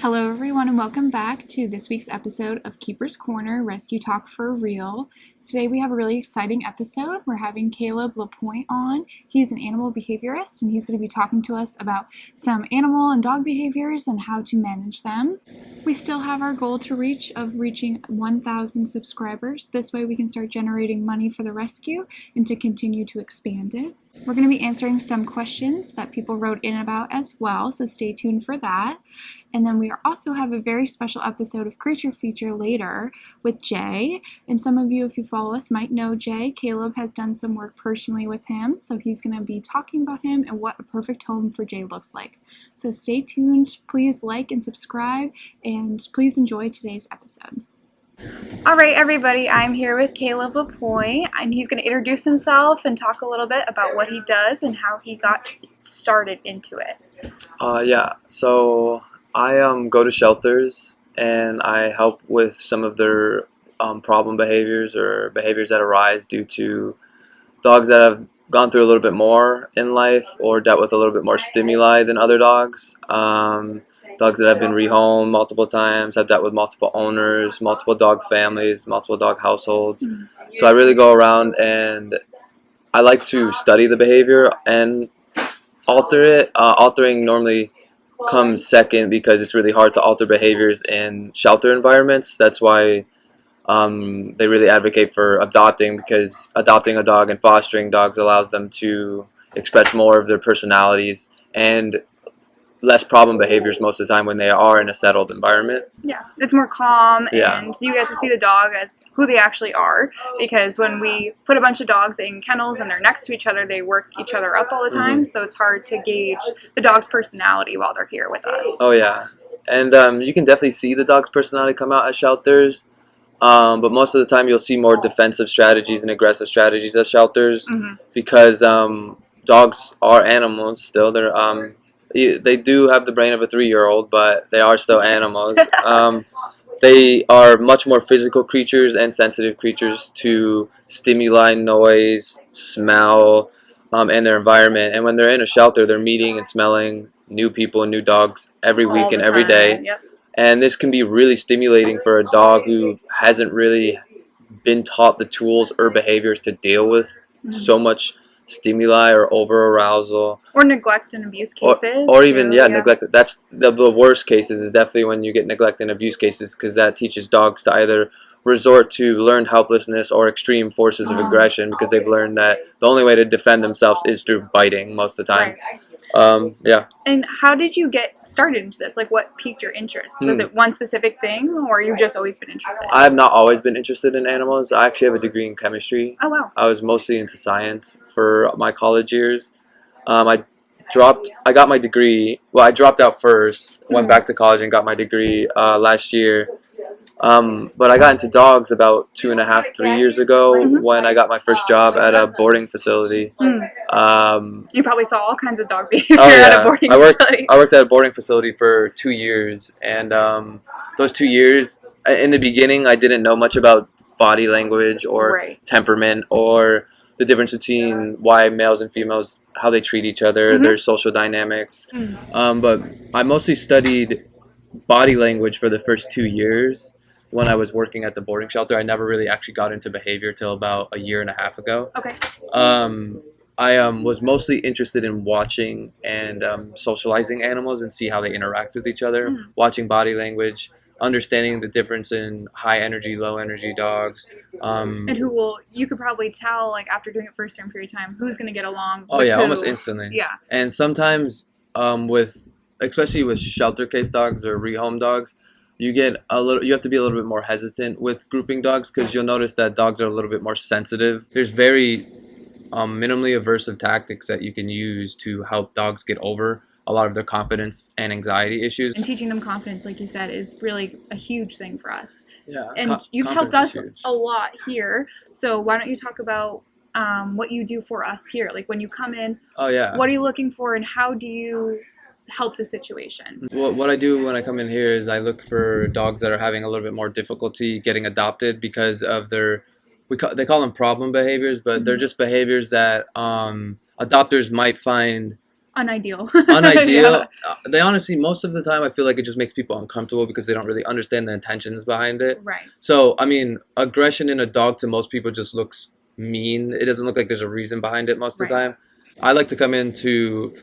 Hello everyone and welcome back to this week's episode of Keeper's Corner, Rescue Talk for Real. Today we have a really exciting episode. We're having Caleb LaPoint on. He's an animal behaviorist and he's going to be talking to us about some animal and dog behaviors and how to manage them. We still have our goal to reaching 1,000 subscribers. This way we can start generating money for the rescue and to continue to expand it. We're going to be answering some questions that people wrote in about as well, so stay tuned for that. And then we also have a very special episode of Creature Feature later with Jay. And some of you, if you follow us, might know Jay. Caleb has done some work personally with him, so he's going to be talking about him and what a perfect home for Jay looks like. So stay tuned, please like and subscribe, and please enjoy today's episode. All right, everybody, I'm here with Caleb LaPoint, and he's going to introduce himself and talk a little bit about what he does and how he got started into it. So I go to shelters and I help with some of their problem behaviors or behaviors that arise due to dogs that have gone through a little bit more in life or dealt with a little bit more stimuli than other dogs. Dogs that have been rehomed multiple times, have dealt with multiple owners, multiple dog families, multiple dog households. So I really go around and I like to study the behavior and alter it. Altering normally comes second because it's really hard to alter behaviors in shelter environments. That's why they really advocate for adopting, because adopting a dog and fostering dogs allows them to express more of their personalities and less problem behaviors most of the time when they are in a settled environment. Yeah, it's more calm, and you get to see the dog as who they actually are, because when we put a bunch of dogs in kennels and they're next to each other, they work each other up all the time, so it's hard to gauge the dog's personality while they're here with us. Oh yeah, and you can definitely see the dog's personality come out at shelters, but most of the time you'll see more defensive strategies and aggressive strategies at shelters, because dogs are animals still. They do have the brain of a 3-year-old, but they are still animals. They are much more physical creatures and sensitive creatures to stimuli, noise, smell, and their environment. And when they're in a shelter, they're meeting and smelling new people and new dogs every week and every day. Yep. And this can be really stimulating for a dog who hasn't really been taught the tools or behaviors to deal with so much stimuli or over arousal or neglect and abuse cases, or even neglect. That's the worst cases is definitely when you get neglect and abuse cases, because that teaches dogs to either resort to learned helplessness or extreme forces of aggression, because they've learned that the only way to defend themselves is through biting most of the time. And how did you get started into this? Like, what piqued your interest? Was it one specific thing, or you've just always been interested? I have not always been interested in animals. I actually have a degree in chemistry. Oh, wow. I was mostly into science for my college years. I got my degree. Well, I dropped out first, went back to college and got my degree last year. But I got into dogs about 2.5, 3 years ago when I got my first job at a boarding facility. You probably saw all kinds of dog behavior at a boarding facility. I worked at a boarding facility for 2 years, and those 2 years, in the beginning, I didn't know much about body language or temperament or the difference between why males and females, how they treat each other, their social dynamics. But I mostly studied body language for the first 2 years. When I was working at the boarding shelter, I never really actually got into behavior till about 1.5 years ago. Okay. I was mostly interested in watching and socializing animals and see how they interact with each other, watching body language, understanding the difference in high energy, low energy dogs. And you could probably tell, like, after doing it for a certain period of time, who's going to get along with who. Almost instantly. Yeah. And sometimes especially with shelter case dogs or rehome dogs, you have to be a little bit more hesitant with grouping dogs, because you'll notice that dogs are a little bit more sensitive. There's very minimally aversive tactics that you can use to help dogs get over a lot of their confidence and anxiety issues. And teaching them confidence, like you said, is really a huge thing for us. Yeah. And you've helped us a lot here. So why don't you talk about what you do for us here? Like, when you come in, what are you looking for, and how do you help the situation? Well, what I do when I come in here is I look for dogs that are having a little bit more difficulty getting adopted because of they call them problem behaviors, but they're just behaviors that adopters might find Unideal. Unideal. Yeah. They honestly, most of the time, I feel like it just makes people uncomfortable because they don't really understand the intentions behind it. Right. So, I mean, aggression in a dog to most people just looks mean. It doesn't look like there's a reason behind it most of the Right. time. I like to come in to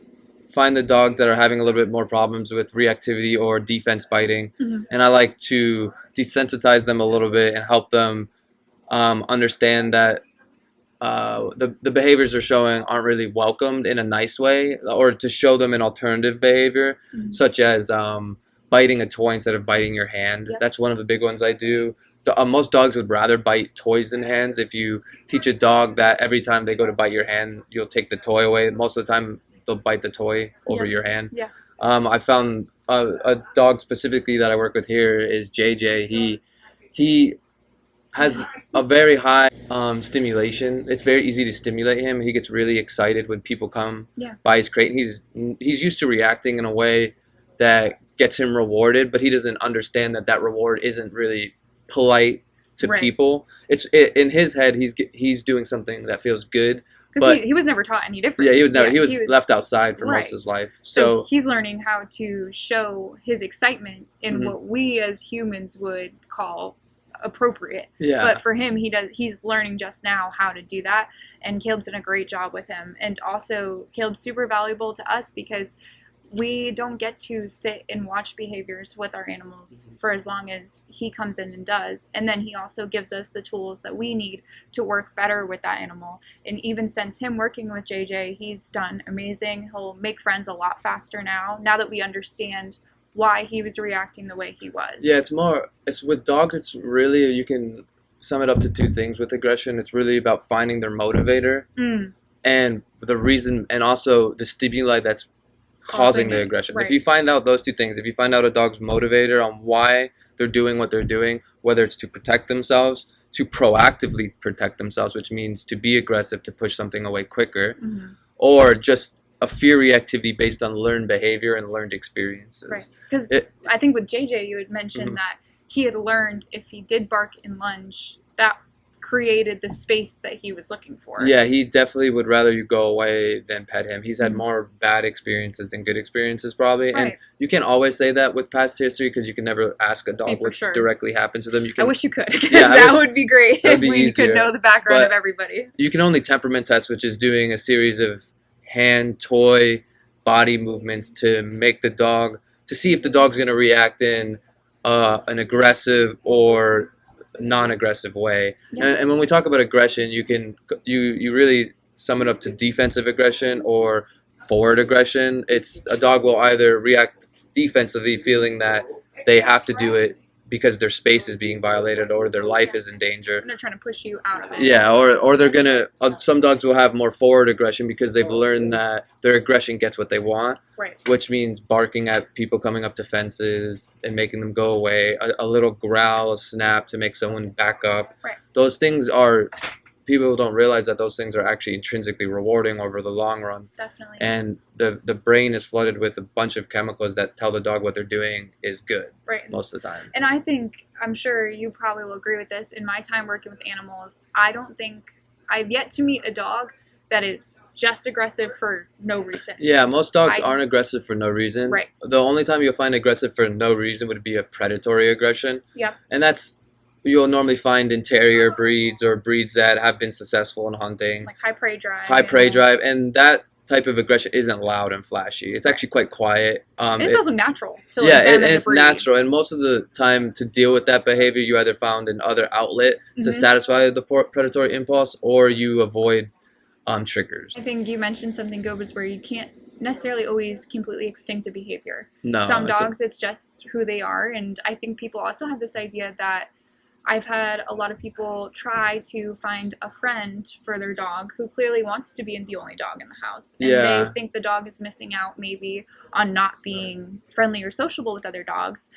find the dogs that are having a little bit more problems with reactivity or defense biting, and I like to desensitize them a little bit and help them understand that the behaviors they're showing aren't really welcomed in a nice way, or to show them an alternative behavior, such as biting a toy instead of biting your hand. Yep. That's one of the big ones I do. Most dogs would rather bite toys than hands. If you teach a dog that every time they go to bite your hand, you'll take the toy away, most of the time they'll bite the toy over Yeah. your hand. Yeah. I found a dog specifically that I work with here is JJ. He has a very high stimulation. It's very easy to stimulate him. He gets really excited when people come Yeah. by his crate. And he's used to reacting in a way that gets him rewarded, but he doesn't understand that that reward isn't really polite to Right. people. In his head, he's doing something that feels good. Because But he was never taught any different. yeah, he was left outside for most right. of his life. So So he's learning how to show his excitement in Mhm. what we as humans would call appropriate. yeah, But for him, he's learning just now how to do that, and Caleb's done a great job with him. And also, Caleb's super valuable to us because we don't get to sit and watch behaviors with our animals for as long as he comes in and does. And then he also gives us the tools that we need to work better with that animal. And even since him working with JJ, he's done amazing. He'll make friends a lot faster now that we understand why he was reacting the way he was. yeah. It's with dogs. It's really, you can sum it up to two things with aggression. It's really about finding their motivator and the reason, and also the stimuli that's causing the aggression. Right. If you find out those two things, if you find out a dog's motivator on why they're doing what they're doing, whether it's to protect themselves, to proactively protect themselves, which means to be aggressive, to push something away quicker, or just a fear reactivity based on learned behavior and learned experiences. Right. Because I think with JJ, you had mentioned that he had learned if he did bark and lunge, that created the space that he was looking for. Yeah, he definitely would rather you go away than pet him. He's had more bad experiences than good experiences, probably. Right. And you can't always say that with past history because you can never ask a dog what directly happened to them. You can, I wish you could, because that would be great if be we easier, could know the background but of everybody. You can only temperament test, which is doing a series of hand, toy, body movements to make the dog, to see if the dog's going to react in an aggressive or non-aggressive way. And when we talk about aggression, you really sum it up to defensive aggression or forward aggression. It's a dog will either react defensively, feeling that they have to do it because their space is being violated or their life is in danger. And they're trying to push you out of it. Yeah, or they're gonna. Some dogs will have more forward aggression because they've learned that their aggression gets what they want. Right. Which means barking at people coming up to fences and making them go away. A little growl, a snap to make someone back up. Right. Those things are. People don't realize that those things are actually intrinsically rewarding over the long run. Definitely. And the brain is flooded with a bunch of chemicals that tell the dog what they're doing is good. Right. Most of the time. And I think, I'm sure you probably will agree with this, in my time working with animals, I don't think I've yet to meet a dog that is just aggressive for no reason. Yeah, most dogs aren't aggressive for no reason. Right. The only time you'll find aggressive for no reason would be a predatory aggression. Yep. And that's, you'll normally find in terrier breeds or breeds that have been successful in hunting. Like high prey drive. High prey drive. And that type of aggression isn't loud and flashy. It's actually quite quiet. And it's also natural. To yeah, and it's natural. And most of the time to deal with that behavior, you either found another outlet to satisfy the predatory impulse or you avoid triggers. I think you mentioned something good was where you can't necessarily always completely extinct a behavior. No. Some dogs, it's just who they are. And I think people also have this idea that I've had a lot of people try to find a friend for their dog who clearly wants to be the only dog in the house. And they think the dog is missing out maybe on not being friendly or sociable with other dogs.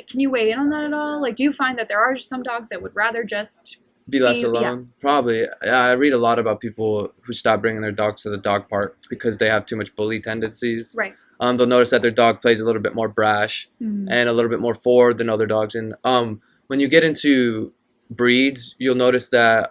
Can you weigh in on that at all? Like, do you find that there are some dogs that would rather just be left alone? Yeah. Probably. I read a lot about people who stop bringing their dogs to the dog park because they have too much bully tendencies. Right. They'll notice that their dog plays a little bit more brash and a little bit more forward than other dogs. And when you get into breeds, you'll notice that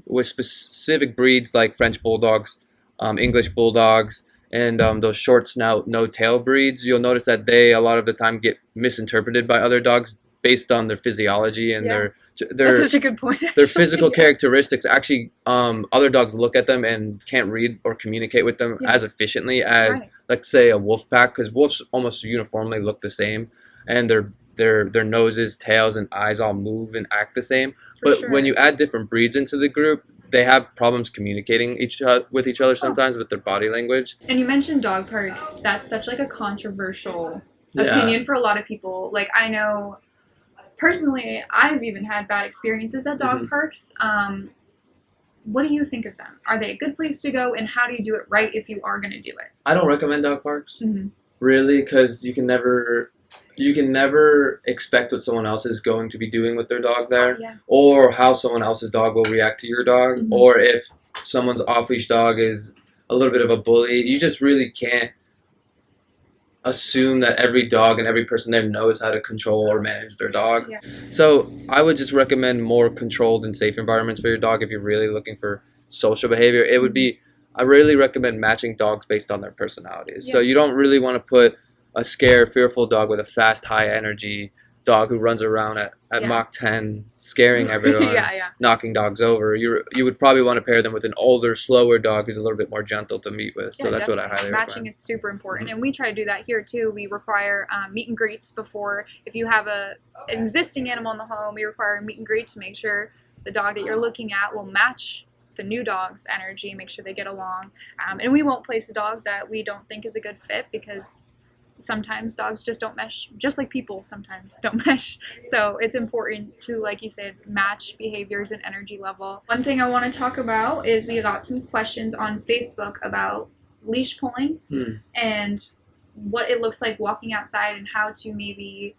with specific breeds like French bulldogs, English bulldogs, and those short snout, no tail breeds, you'll notice that they a lot of the time get misinterpreted by other dogs based on their physiology and Yeah. their That's such a good point, their actually. physical Yeah. characteristics. Actually, other dogs look at them and can't read or communicate with them Yeah. as efficiently as, Right. let's say, a wolf pack, because wolves almost uniformly look the same, and their noses, tails, and eyes all move and act the same. For But when sure. you add different breeds into the group, they have problems communicating with each other sometimes with their body language. And you mentioned dog parks. That's such like a controversial Yeah. opinion for a lot of people. Like I know personally, I've even had bad experiences at dog Mhm. parks. What do you think of them? Are they a good place to go, and how do you do it right if you are going to do it? I don't recommend dog parks, Mm-hmm. really, because you can never expect what someone else is going to be doing with their dog there, Yeah. or how someone else's dog will react to your dog, Mhm. or if someone's off-leash dog is a little bit of a bully. You just really can't assume that every dog and every person there knows how to control or manage their dog. Yeah. So I would just recommend more controlled and safe environments for your dog if you're really looking for social behavior. It would be, I really recommend matching dogs based on their personalities. So Yeah. you don't really want to put a scared, fearful dog with a fast, high energy dog who runs around at Yeah. Mach 10, scaring everyone, Yeah. knocking dogs over. You would probably want to pair them with an older, slower dog who's a little bit more gentle to meet with. So Yeah, that's what I definitely. highly Matching recommend. is super important, and we try to do that here too. We require meet and greets before. If you have an existing animal in the home, we require a meet and greet to make sure the dog that you're looking at will match the new dog's energy, make sure they get along. And we won't place a dog that we don't think is a good fit, because sometimes dogs just don't mesh, just like people sometimes don't mesh. So it's important to, like you said, match behaviors and energy level. One thing I want to talk about is we got some questions on Facebook about leash pulling and what it looks like walking outside and how to maybe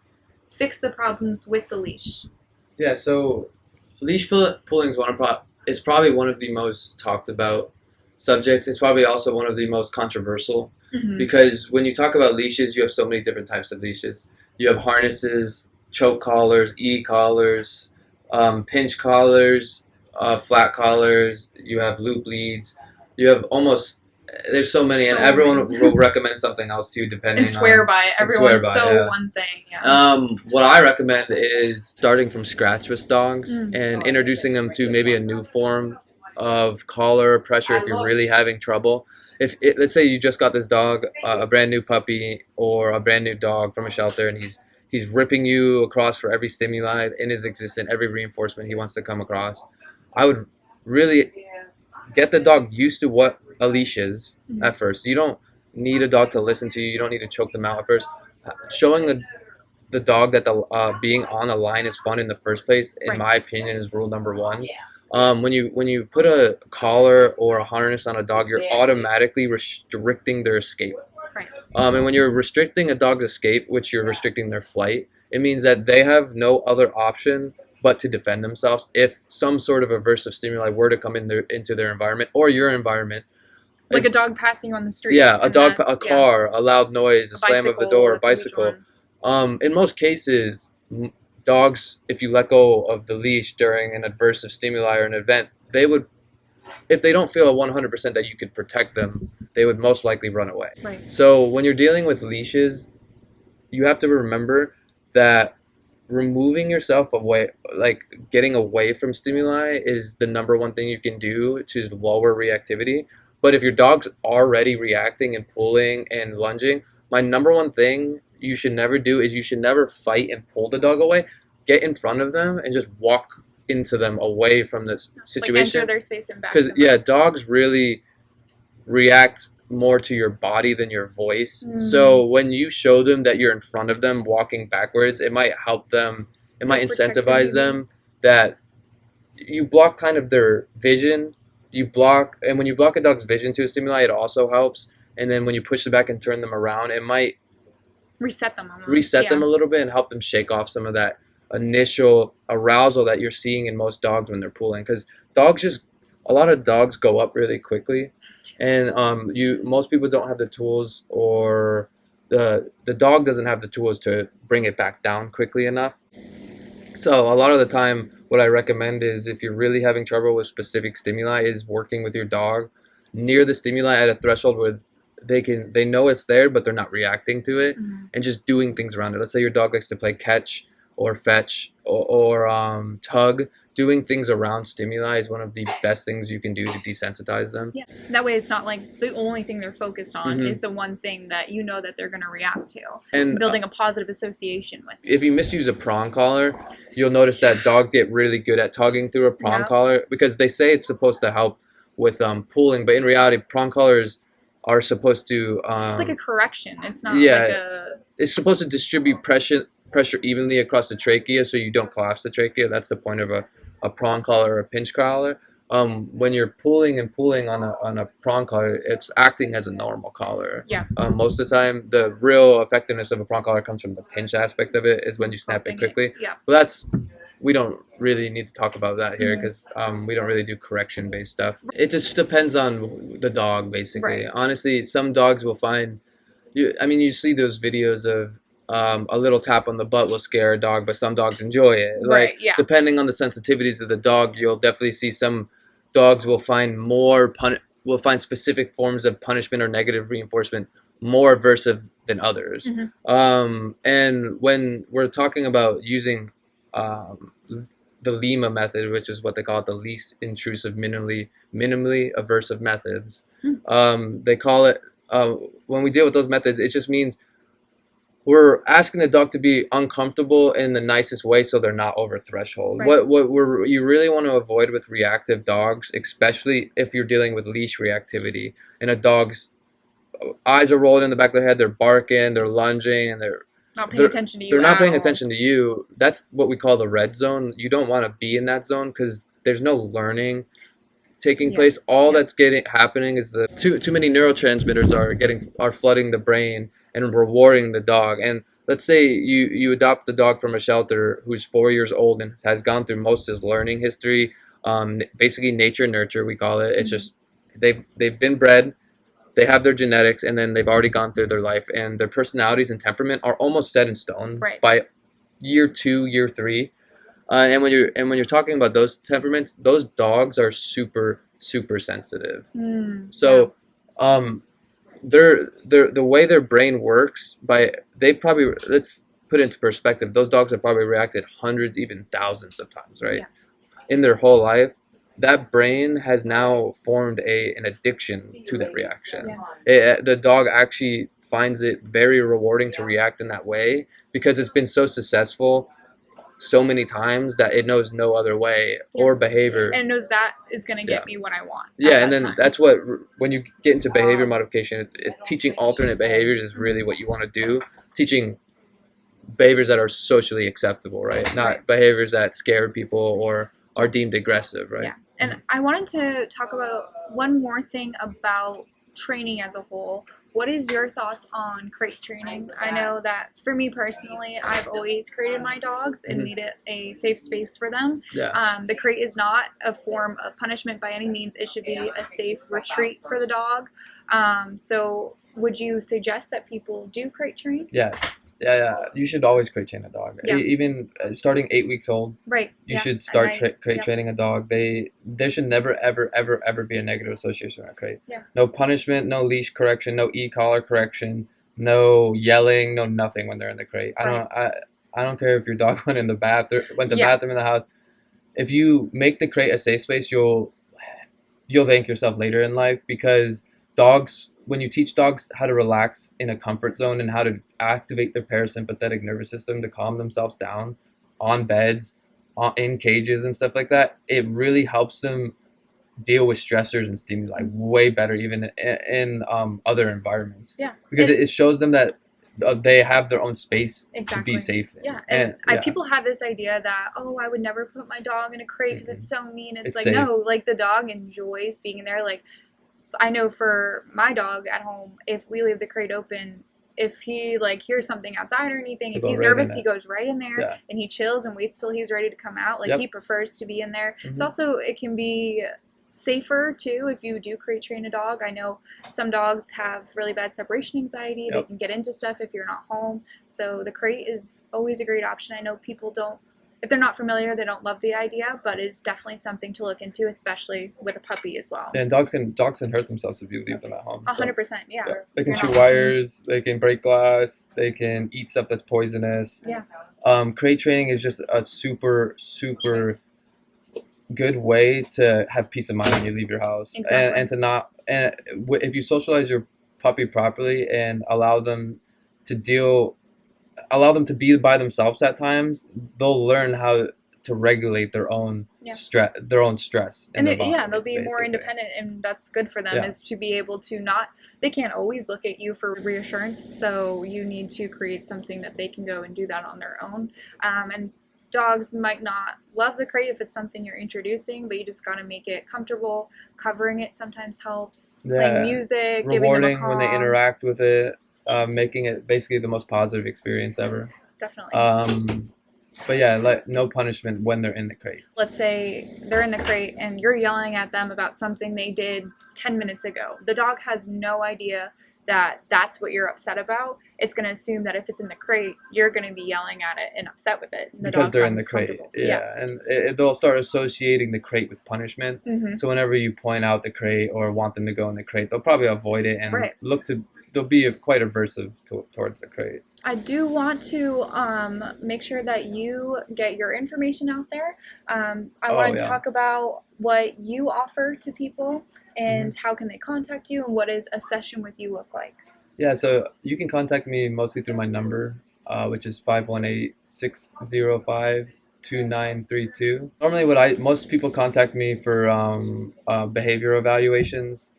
fix the problems with the leash. Yeah, so pulling is probably one of the most talked about subjects. It's probably also one of the most controversial, because when you talk about leashes, you have so many different types of leashes. You have harnesses, choke collars, e-collars, pinch collars, flat collars. You have loop leads. You have there's so many, and So everyone many. will recommend something else too, depending And swear on. by it. and swear Everyone's by it, yeah. one thing. Yeah. What I recommend is starting from scratch with dogs and introducing them to maybe a new form of collar pressure if you're really having trouble. Let's say you just got this dog, a brand new puppy or a brand new dog from a shelter, and he's ripping you across for every stimuli in his existence, every reinforcement he wants to come across. I would really get the dog used to what a leash is at first. You don't need a dog to listen to you. You don't need to choke them out at first. Showing the dog that the being on a line is fun in the first place, in my opinion, is rule number one. When you put a collar or a harness on a dog, you're automatically restricting their escape. Right. And when you're restricting a dog's escape, which you're restricting their flight, it means that they have no other option but to defend themselves if some sort of aversive stimuli were to come into their environment or your environment. Like a dog passing you on the street. Yeah, a car, a loud noise, a slam of the door, a bicycle. In most cases, dogs, if you let go of the leash during an aversive stimuli or an event, they would, if they don't feel 100% that you could protect them, they would most likely run away. Right. So when you're dealing with leashes, you have to remember that removing yourself away, like getting away from stimuli, is the number one thing you can do to lower reactivity. But if your dog's already reacting and pulling and lunging, my number one thing you should never do is you should never fight and pull the dog away. Get in front of them and just walk into them away from the situation. Like enter their space and back. Because dogs really react more to your body than your voice. So when you show them that you're in front of them walking backwards, it might help them. It might incentivize them that you block kind of their vision. And when you block a dog's vision to a stimuli, it also helps. And then when you push them back and turn them around, it might reset them almost. Reset them a little bit and help them shake off some of that initial arousal that you're seeing in most dogs when they're pulling. Because a lot of dogs go up really quickly, and most people don't have the tools, or the dog doesn't have the tools to bring it back down quickly enough. So a lot of the time, what I recommend is, if you're really having trouble with specific stimuli, is working with your dog near the stimuli at a threshold where they know it's there, but they're not reacting to it, Mm-hmm. and just doing things around it. Let's say your dog likes to play catch or fetch or tug. Doing things around stimuli is one of the best things you can do to desensitize them. Yeah. That way it's not like the only thing they're focused on Mhm. is the one thing that you know that they're going to react to. And building a positive association with it. if you misuse a prong collar, you'll notice that dogs get really good at tugging through a prong Yeah. collar because they say it's supposed to help with pulling, but in reality, prong collars are supposed to It's like a correction. It's not yeah, like a it's supposed to distribute pressure evenly across the trachea so you don't collapse the trachea. That's the point of a prong collar or a pinch collar. When you're pulling and pulling on a prong collar, it's acting as a normal collar. Yeah. Most of the time, the real effectiveness of a prong collar comes from the pinch aspect of it, is when you snap it quickly. Yeah. Well, we don't really need to talk about that here Mhm. because we don't really do correction based stuff. It just depends on the dog, basically. Right. Honestly, some dogs will find you see those videos of a little tap on the butt will scare a dog, but some dogs enjoy it. Right, Like, yeah. depending on the sensitivities of the dog, you'll definitely see some dogs will find will find specific forms of punishment or negative reinforcement more aversive than others. Mhm. And when we're talking about using um, the Lima method, which is what they call it, the least intrusive, minimally aversive methods, they call it. When we deal with those methods, it just means we're asking the dog to be uncomfortable in the nicest way so they're not over threshold. Right. What you really want to avoid with reactive dogs, especially if you're dealing with leash reactivity, and a dog's eyes are rolled in the back of their head, they're barking, they're lunging, and Not paying attention to you. they're not paying at all. attention to you. That's what we call the red zone. You don't want to be in that zone because there's no learning taking place. Yes, All yeah. that's happening is the too many neurotransmitters are flooding the brain and rewarding the dog. And let's say you adopt the dog from a shelter who's 4 years old and has gone through most of his learning history. Basically nature nurture, we call it. It's Mhm. just they've been bred, they have their genetics, and then they've already gone through their life, and their personalities and temperament are almost set in stone Right. by year 2, year 3. And when you're talking about those temperaments, those dogs are super sensitive. So, the way their brain works, they probably, let's put it into perspective. Those dogs have probably reacted hundreds, even thousands of times, right? Yeah. In their whole life, that brain has now formed an addiction to that reaction. The dog actually finds it very rewarding to react in that way because it's been so successful so many times that it knows no other way or behavior. And it knows that is going to get me what I want. Yeah, and then that's what, when you get into behavior modification, teaching alternate behaviors is really what you want to do. Teaching behaviors that are socially acceptable, right? Not behaviors that scare people or are deemed aggressive, right? Yeah. And I wanted to talk about one more thing about training as a whole. What is your thoughts on crate training? I know that for me personally, I've always crated my dogs and made it a safe space for them. Yeah. The crate is not a form of punishment by any means. It should be a safe retreat for the dog. So would you suggest that people do crate train? Yes. Yeah. You should always crate train a dog. Yeah. Even starting 8 weeks old. Right. You should start crate training a dog. There should never ever be a negative association with a crate. Yeah. No punishment, no leash correction, no e-collar correction, no yelling, no nothing when they're in the crate. I don't care if your dog went to the bathroom in the house. If you make the crate a safe space, you'll thank yourself later in life, because when you teach dogs how to relax in a comfort zone and how to activate their parasympathetic nervous system to calm themselves down on beds, in cages and stuff like that, it really helps them deal with stressors and stimuli way better, even in other environments. Yeah. Because it shows them that they have their own space to be Exactly. safe in. Yeah, and people have this idea that, oh, I would never put my dog in a crate because it's so mean. It's like, safe. no, like the dog enjoys being in there. Like, I know for my dog at home, if we leave the crate open, if he like hears something outside or anything, if he's nervous, he goes right in there and he chills and waits till he's ready to come out. Like he prefers to be in there. It's also, it can be safer too if you do crate train a dog. I know some dogs have really bad separation anxiety. They can get into stuff if you're not home. So the crate is always a great option. I know people don't if they're not familiar, they don't love the idea, but it's definitely something to look into, especially with a puppy as well. And dogs can hurt themselves if you leave them at home. 100%, yeah. They can chew wires, they can break glass, they can eat stuff that's poisonous. Yeah. Crate training is just a super good way to have peace of mind when you leave your house. Exactly. And to not, and if you socialize your puppy properly and allow them to be by themselves at times, they'll learn how to regulate their own stress. And they'll be more independent, and that's good for them, is to be able to they can't always look at you for reassurance, so you need to create something that they can go and do that on their own. And dogs might not love the crate if it's something you're introducing, but you just got to make it comfortable. Covering it sometimes helps. Playing music, rewarding giving them a when they interact with it, making it basically the most positive experience ever. Definitely. But yeah, no punishment when they're in the crate. Let's say they're in the crate and you're yelling at them about something they did 10 minutes ago. The dog has no idea that that's what you're upset about. It's going to assume that if it's in the crate, you're going to be yelling at it and upset with it. Because they're in the crate. Yeah. And they'll start associating the crate with punishment. Mm-hmm. So whenever you point out the crate or want them to go in the crate, they'll probably avoid it and they'll be quite aversive towards the crate. I do want to make sure that you get your information out there. I want to talk about what you offer to people and how can they contact you and what does a session with you look like. Yeah, so you can contact me mostly through my number, which is 518-605-2932. Normally most people contact me for behavior evaluations.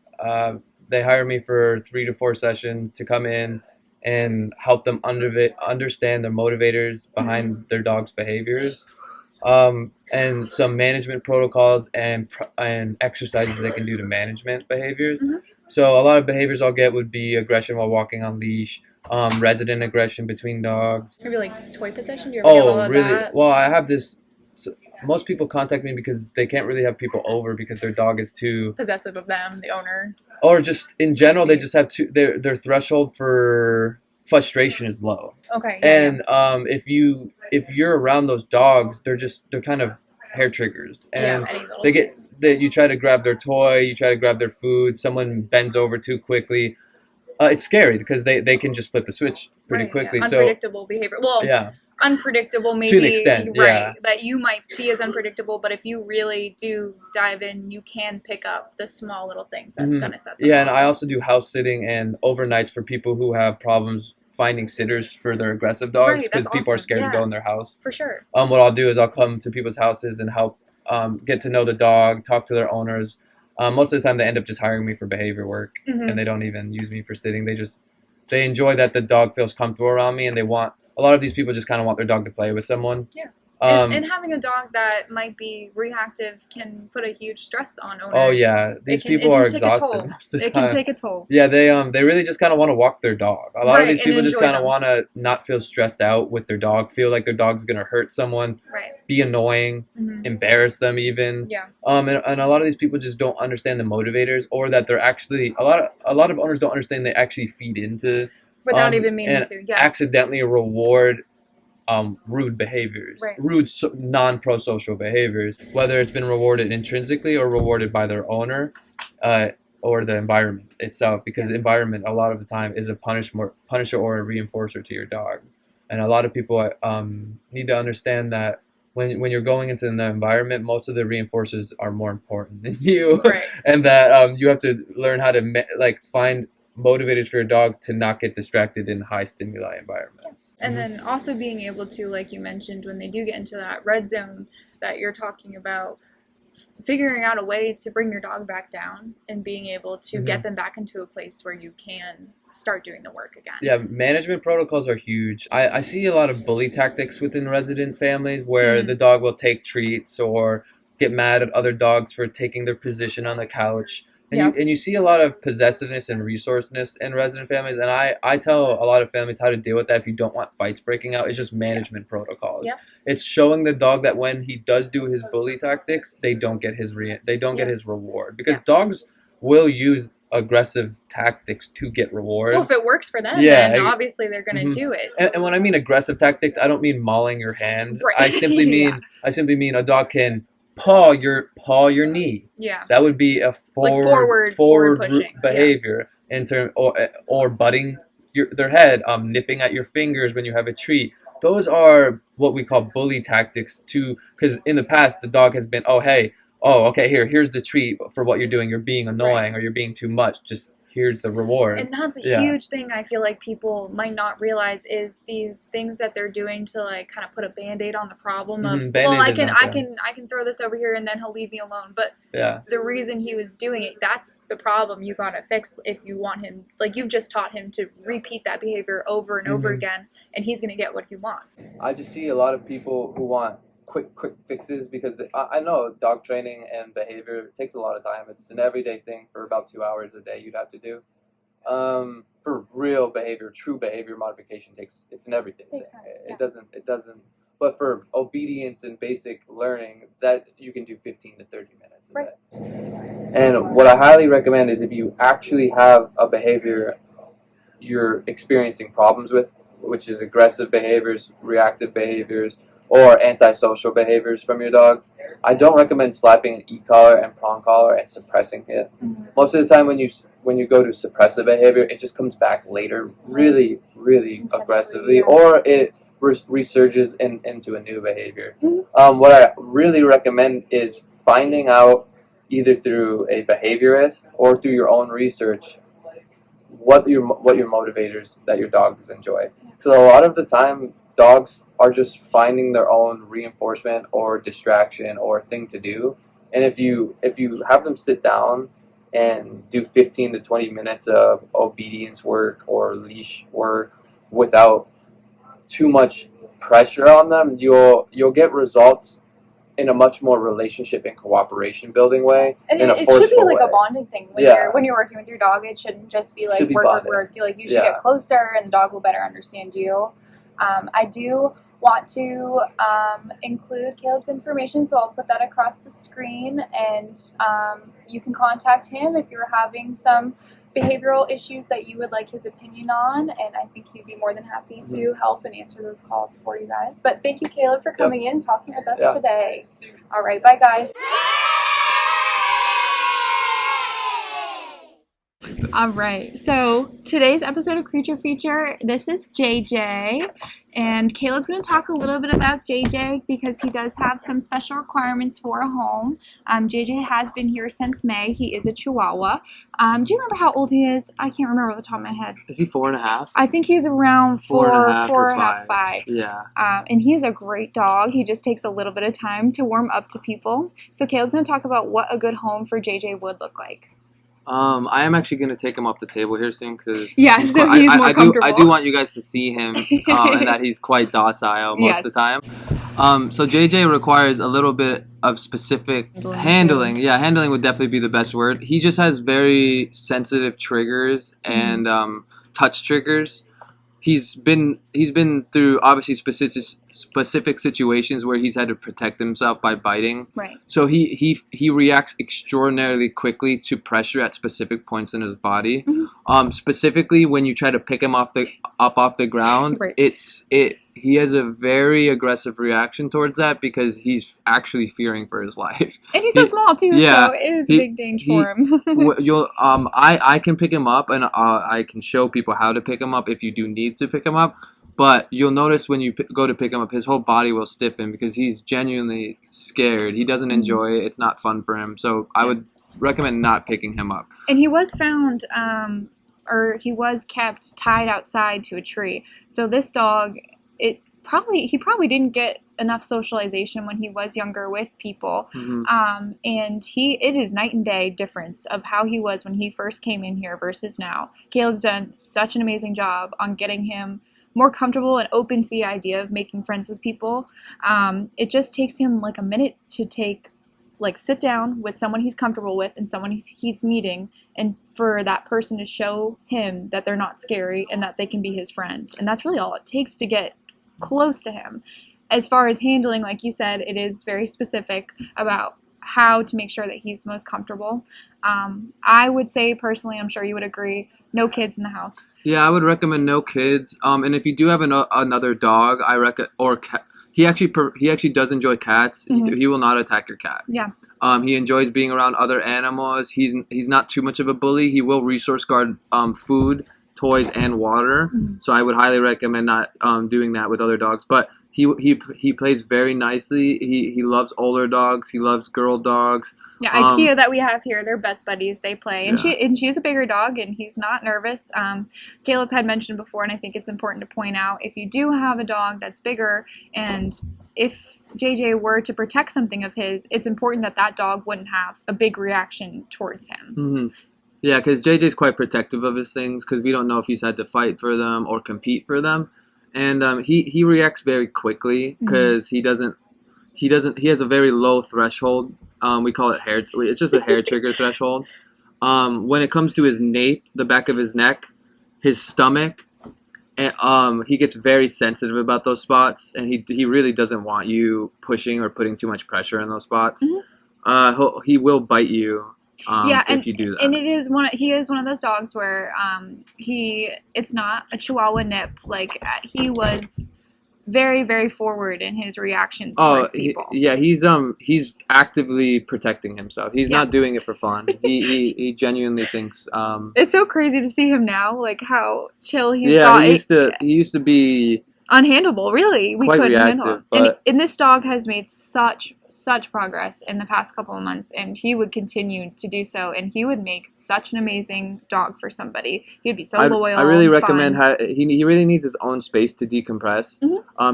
They hire me for 3 to 4 sessions to come in and help them understand their motivators behind their dog's behaviors, and some management protocols and exercises they can do to management behaviors. Mm-hmm. So a lot of behaviors I'll get would be aggression while walking on leash, resident aggression between dogs. Maybe like toy possession? Do you ever get all of really? That? Well, I have this. So most people contact me because they can't really have people over because their dog is too possessive of them, the owner. Or just in general, they just have their threshold for frustration is low. Okay. And if you're around those dogs, they're kind of hair triggers, and you try to grab their toy, you try to grab their food, someone bends over too quickly. It's scary because they can just flip a switch pretty quickly. Yeah. Unpredictable behavior. Well, unpredictable maybe, to an extent, that you might see as unpredictable, but if you really do dive in, you can pick up the small little things that's going to set them off. And I also do house sitting and overnights for people who have problems finding sitters for their aggressive dogs because people are scared to go in their house. For sure. What I'll do is I'll come to people's houses and help get to know the dog, talk to their owners. Most of the time they end up just hiring me for behavior work, and they don't even use me for sitting. They enjoy that the dog feels comfortable around me, and a lot of these people just kind of want their dog to play with someone. Yeah. And having a dog that might be reactive can put a huge stress on owners. Oh yeah, these people are exhausted most of the time. It can take a toll. Yeah, they really just kind of want to walk their dog. A lot of these people just kind of want to not feel stressed out with their dog, feel like their dog's gonna hurt someone, be annoying, embarrass them even. Yeah. And a lot of these people just don't understand the motivators, or that they're actually a lot of owners don't understand they actually feed into without even meaning to. Yeah. Accidentally reward rude behaviors, rude non-pro-social behaviors, whether it's been rewarded intrinsically or rewarded by their owner, or the environment itself, because environment a lot of the time is a punisher or a reinforcer to your dog. And a lot of people need to understand that when you're going into the environment, most of the reinforcers are more important than you, and that you have to learn how to find motivators for your dog to not get distracted in high stimuli environments. And then also being able to, like you mentioned, when they do get into that red zone that you're talking about, figuring out a way to bring your dog back down and being able to get them back into a place where you can start doing the work again. Yeah, management protocols are huge. I see a lot of bully tactics within resident families where the dog will take treats or get mad at other dogs for taking their position on the couch. And you see a lot of possessiveness and resourceness in resident families. And I tell a lot of families how to deal with that if you don't want fights breaking out. It's just management protocols. It's showing the dog that when he does do his bully tactics, they don't get his reward. Because dogs will use aggressive tactics to get rewards. Well, if it works for them, Yeah, then obviously they're going to mhm. do it. And when I mean aggressive tactics, I don't mean mauling your hand. Right. I simply Yeah. mean a dog can paw your knee. Yeah. That would be a Like forward pushing. behavior in term or butting their head, nipping at your fingers when you have a treat. Those are what we call bully tactics because in the past the dog has been, oh hey, oh okay, here's the treat for what you're doing. You're being annoying or you're being too much. Just here's the reward. And that's a huge thing I feel like people might not realize is these things that they're doing to like kind of put a band-aid on the problem of well, I can throw this over here and then he'll leave me alone. But the reason he was doing it, that's the problem you gotta fix if you want him, like you've just taught him to repeat that behavior over and over again, and he's gonna get what he wants. I just see a lot of people who want quick fixes because I know dog training and behavior takes a lot of time. It's an everyday thing for about 2 hours a day you'd have to do. For real behavior, true behavior modification it's an everyday thing. It doesn't. But for obedience and basic learning, that you can do 15 to 30 minutes a day. And what I highly recommend is if you actually have a behavior you're experiencing problems with, which is aggressive behaviors, reactive behaviors, or antisocial behaviors from your dog, I don't recommend slapping an e-collar and prong collar and suppressing it. Most of the time when you go to suppress a behavior, it just comes back later really aggressively, or it resurges into a new behavior. What I really recommend is finding out either through a behaviorist or through your own research what your motivators that your dogs enjoy. So a lot of the time dogs are just finding their own reinforcement or distraction or thing to do, and if you have them sit down and do 15 to 20 minutes of obedience work or leash work without too much pressure on them, you'll get results in a much more relationship and cooperation building way. And in a it forceful should be like way. a bonding thing when you're working with your dog. It shouldn't just be like work. You should get closer, and the dog will better understand you. I do want to include Caleb's information, so I'll put that across the screen, and you can contact him if you're having some behavioral issues that you would like his opinion on, and I think he'd be more than happy to help and answer those calls for you guys. But thank you, Caleb, for coming in and talking with us today. All right, bye, guys. All right, so today's episode of Creature Feature, this is JJ, and Caleb's going to talk a little bit about JJ because he does have some special requirements for a home. JJ has been here since May. He is a Chihuahua. Do you remember how old he is? I can't remember off the top of my head. Is he 4.5? I think he's around four and a half, 5. Yeah. And he's a great dog. He just takes a little bit of time to warm up to people. So Caleb's going to talk about what a good home for JJ would look like. I am actually going to take him off the table here soon because he's more comfortable. I do want you guys to see him and that he's quite docile most of the time. So JJ requires a little bit of specific handling. Yeah, handling would definitely be the best word. He just has very sensitive triggers and touch triggers. He's been through obviously specific situations where he's had to protect himself by biting. Right. So he reacts extraordinarily quickly to pressure at specific points in his body. Specifically when you try to pick him off the ground, he has a very aggressive reaction towards that because he's actually fearing for his life. And he's so small too, so it is a big danger for him. I can pick him up, and I can show people how to pick him up if you do need to pick him up. But you'll notice when you go to pick him up, his whole body will stiffen because he's genuinely scared. He doesn't enjoy it. It's not fun for him. So I would recommend not picking him up. And he was found, or he was kept tied outside to a tree. So this dog, he probably didn't get enough socialization when he was younger with people. And it is night and day difference of how he was when he first came in here versus now. Caleb's done such an amazing job on getting him more comfortable and open to the idea of making friends with people. It just takes him like a minute to sit down with someone he's comfortable with and someone he's meeting, and for that person to show him that they're not scary and that they can be his friend. And that's really all it takes to get close to him. As far as handling, like you said, it is very specific about how to make sure that he's most comfortable. I would say personally, I'm sure you would agree, no kids in the house. Yeah, I would recommend no kids. And if you do have another dog, I reckon or cat. He actually does enjoy cats. He will not attack your cat. Yeah. He enjoys being around other animals. He's not too much of a bully. He will resource guard food, toys, and water. So I would highly recommend not doing that with other dogs. But he plays very nicely. He loves older dogs. He loves girl dogs. Yeah, IKEA that we have here, they're best buddies. They play, and Yeah. she's a bigger dog, and he's not nervous. Caleb had mentioned before, and I think it's important to point out, if you do have a dog that's bigger, and if JJ were to protect something of his, it's important that that dog wouldn't have a big reaction towards him. Mm-hmm. Yeah, because JJ's quite protective of his things because we don't know if he's had to fight for them or compete for them, and he reacts very quickly because he has a very low threshold. We call it hair. It's just a hair trigger threshold. When it comes to his nape, the back of his neck, his stomach, and he gets very sensitive about those spots, and he really doesn't want you pushing or putting too much pressure in those spots. He will bite you. If you do that. And he is one of those dogs where it's not a Chihuahua nip. Like he was very, very forward in his reactions towards people. He's actively protecting himself. He's not doing it for fun. He genuinely thinks. It's so crazy to see him now, like how chill he's he used to be unhandleable. Really, we quite couldn't reactive, handle him. but And this dog has made such progress in the past couple of months, and he would continue to do so, and he would make such an amazing dog for somebody. He'd be so loyal. I really and recommend fun. he really needs his own space to decompress.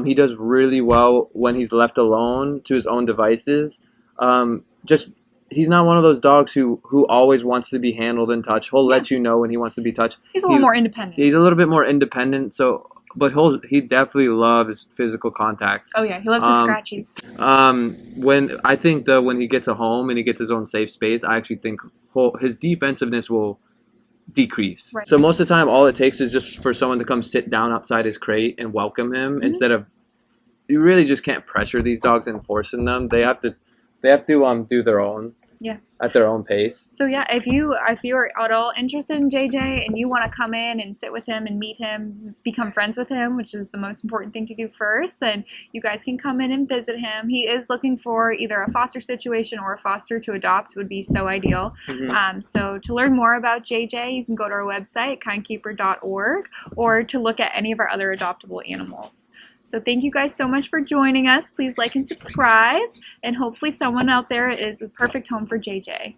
He does really well when he's left alone to his own devices. He's not one of those dogs who always wants to be handled and touched. He'll let you know when he wants to be touched. He's a little more independent. He's a little bit more independent, but he definitely loves physical contact. Oh yeah, he loves the scratchies. When he gets a home and he gets his own safe space, I actually think his defensiveness will decrease. Right. So most of the time, all it takes is just for someone to come sit down outside his crate and welcome him instead of. You really just can't pressure these dogs and forcing them. They have to do their own. Yeah. At their own pace. So yeah, if you are at all interested in JJ and you want to come in and sit with him and meet him, become friends with him, which is the most important thing to do first, then you guys can come in and visit him. He is looking for either a foster situation or a foster to adopt would be so ideal. So to learn more about JJ, you can go to our website, kindkeeper.org, or to look at any of our other adoptable animals. So thank you guys so much for joining us. Please like and subscribe, and hopefully someone out there is a perfect home for JJ.